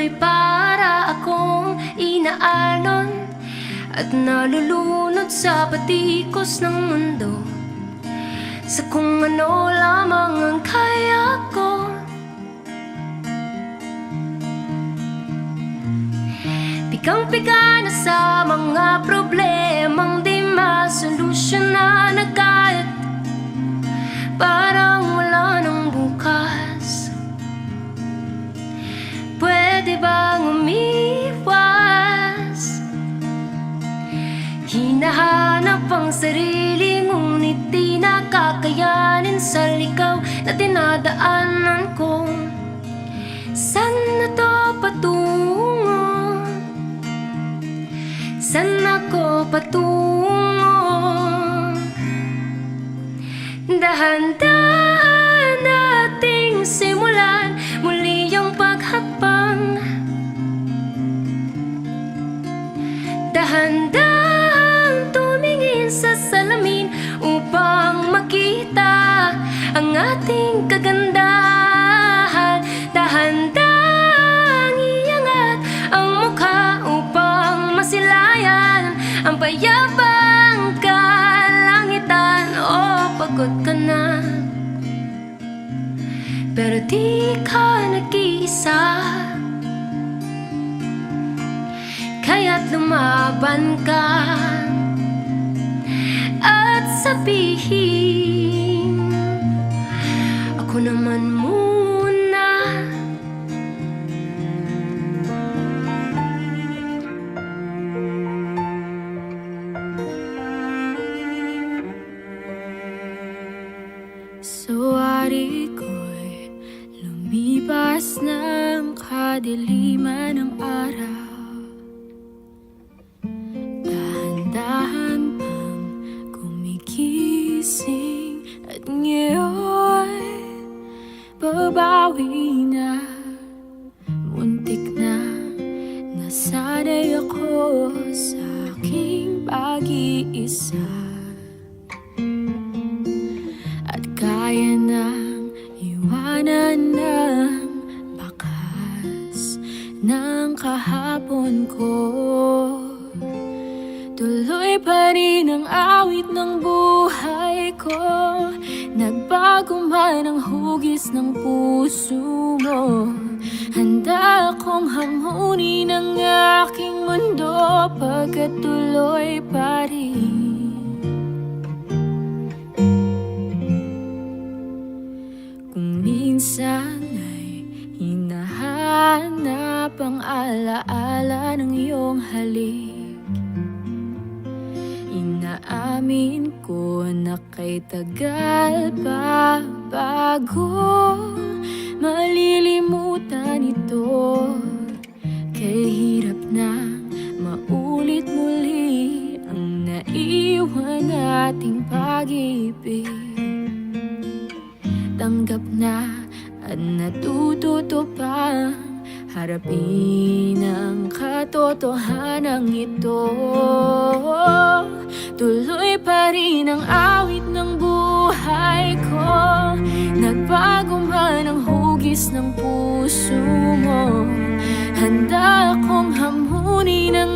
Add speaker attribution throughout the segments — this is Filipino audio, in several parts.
Speaker 1: Tuloy para akong inaalon at nalulunod sa patikos ng mundo, sa kung ano lamang ang kaya ko. Pigang-piga na sa mga problemang di masolusyonan agad, parang wala nang bukas. Pwede bang umiwas? Hinahanap ang sarili, ngunit di nakakayanin sa ligaw na dinadaanan ko. Saan na to patungo? Saan ako patungo? Dahan-dahan nating simulan muli ang paghakbang. Dahan-dahan tumingin sa salamin upang makita ang ating kagandahan. Dahan-dahan iangat ang mukha upang masilayan ang payapang kalangitan. Oh, pagod ka na, pero di ka nag-iisa, kaya't lumaban ka at sabihin, ako naman muna.
Speaker 2: Sawari ko'y lumipas ng kadiliman ng araw, dahan-dahan pang gumigising, at ngayon babawi na. Muntik na nasanay ako sa aking pag-iisa, at kaya nang iwanan ng bakas ng kahapon ko. Tuloy pa rin ang awit ng buhay ko, nagbago man ang hugis ng puso mo. Handa akong hamunin ang aking mundo, pagkat tuloy pa rin. Minsan ay hinahanap ang alaala ng iyong halik. Inaamin ko na kay tagal pa bago malilimutan ito. Kay hirap na maulit muli ang naiwan nating pag-ibig. Tanggap na at natututo pa harapin ang katotohanan ito. Tuloy pa rin ang awit ng buhay ko, nagbago man ang hugis ng puso mo. Handa akong hamunin ang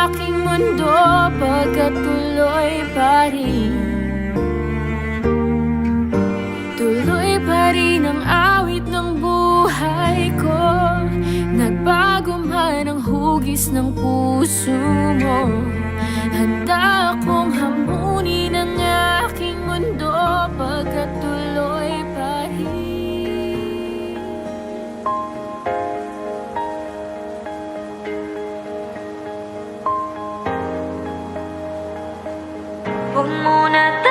Speaker 2: aking mundo, pagkat tuloy pa rin. Tuloy pa rin ang awit ng buhay ko, nagbago man ang hugis ng puso mo. Handa akong hamunin ang aking mundo, pagkat tuloy pa rin.
Speaker 1: Huwag muna